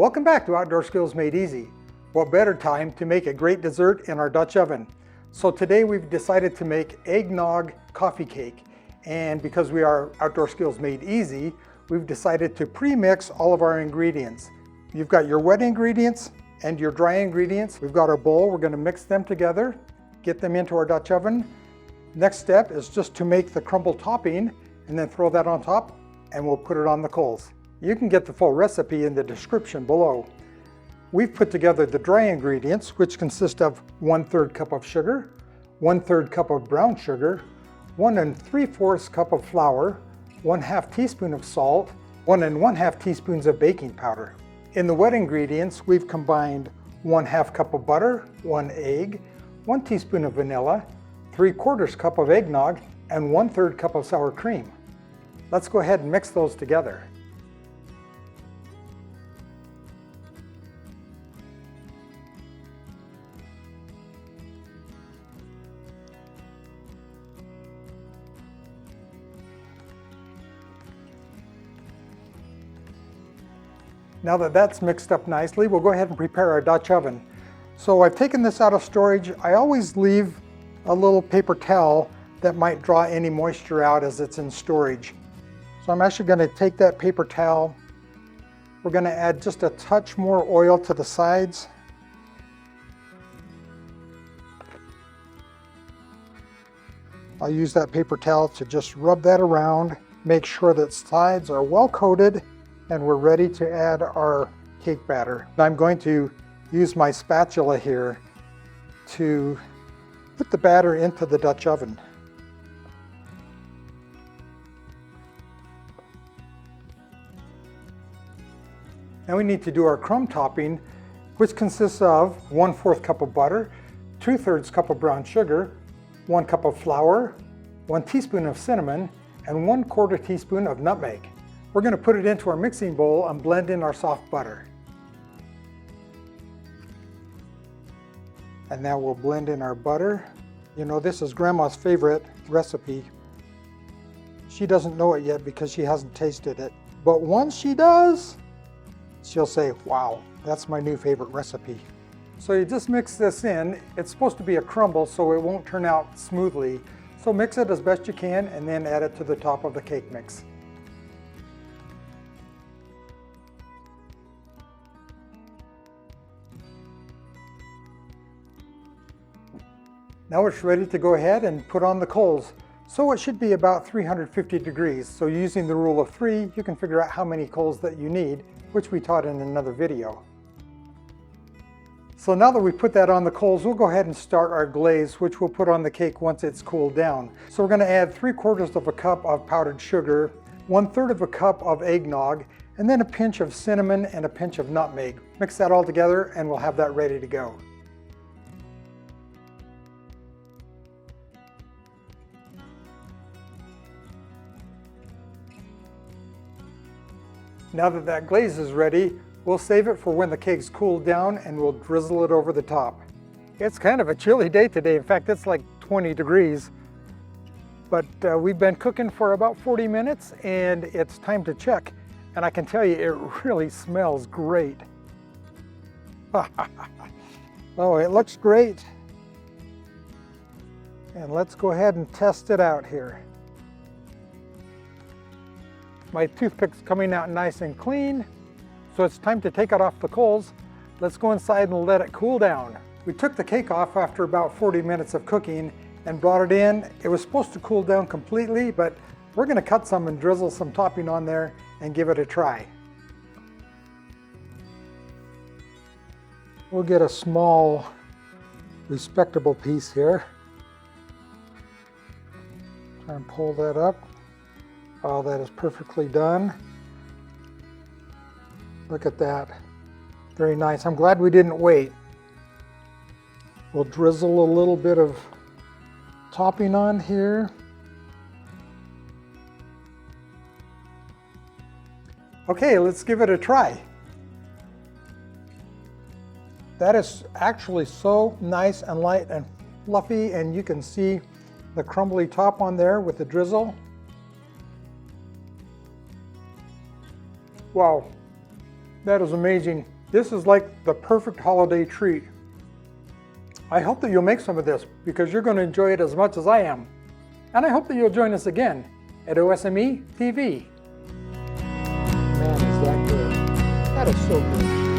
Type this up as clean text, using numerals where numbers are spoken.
Welcome back to Outdoor Skills Made Easy. What better time to make a great dessert in our Dutch oven? So today we've decided to make eggnog coffee cake. And because we are Outdoor Skills Made Easy, we've decided to pre-mix all of our ingredients. You've got your wet ingredients and your dry ingredients. We've got our bowl. We're going to mix them together, get them into our Dutch oven. Next step is just to make the crumble topping and then throw that on top and we'll put it on the coals. You can get the full recipe in the description below. We've put together the dry ingredients, which consist of 1/3 cup of sugar, 1/3 cup of brown sugar, 1 3/4 cup of flour, 1/2 teaspoon of salt, 1 1/2 teaspoons of baking powder. In the wet ingredients, we've combined 1/2 cup of butter, 1 egg, 1 teaspoon of vanilla, 3/4 cup of eggnog, and 1/3 cup of sour cream. Let's go ahead and mix those together. Now that that's mixed up nicely, we'll go ahead and prepare our Dutch oven. So I've taken this out of storage. I always leave a little paper towel that might draw any moisture out as it's in storage. So I'm actually going to take that paper towel. We're going to add just a touch more oil to the sides. I'll use that paper towel to just rub that around, make sure that sides are well coated, and we're ready to add our cake batter. I'm going to use my spatula here to put the batter into the Dutch oven. Now we need to do our crumb topping, which consists of 1/4 cup of butter, 2/3 cup of brown sugar, 1 cup of flour, 1 teaspoon of cinnamon, and 1/4 teaspoon of nutmeg. We're going to put it into our mixing bowl and blend in our soft butter. And now we'll blend in our butter. You know, this is Grandma's favorite recipe. She doesn't know it yet because she hasn't tasted it. But once she does, she'll say, wow, that's my new favorite recipe. So you just mix this in. It's supposed to be a crumble, so it won't turn out smoothly. So mix it as best you can and then add it to the top of the cake mix. Now it's ready to go ahead and put on the coals. So it should be about 350 degrees. So using the rule of 3, you can figure out how many coals that you need, which we taught in another video. So now that we put that on the coals, we'll go ahead and start our glaze, which we'll put on the cake once it's cooled down. So we're going to add 3/4 cup of powdered sugar, 1/3 cup of eggnog, and then a pinch of cinnamon and a pinch of nutmeg. Mix that all together and we'll have that ready to go. Now that that glaze is ready, we'll save it for when the cake's cooled down and we'll drizzle it over the top. It's kind of a chilly day today. In fact, it's like 20 degrees. But we've been cooking for about 40 minutes and it's time to check. And I can tell you, it really smells great. Oh, it looks great. And let's go ahead and test it out here. My toothpick's coming out nice and clean, so it's time to take it off the coals. Let's go inside and let it cool down. We took the cake off after about 40 minutes of cooking and brought it in. It was supposed to cool down completely, but we're going to cut some and drizzle some topping on there and give it a try. We'll get a small, respectable piece here. Try and pull that up. Oh, that is perfectly done. Look at that. Very nice. I'm glad we didn't wait. We'll drizzle a little bit of topping on here. Okay, let's give it a try. That is actually so nice and light and fluffy, and you can see the crumbly top on there with the drizzle. Wow, That is amazing. This is like the perfect holiday treat. I hope that you'll make some of this because you're going to enjoy it as much as I am. And I hope that you'll join us again at OSMEtv. Man, is that good. That is so good.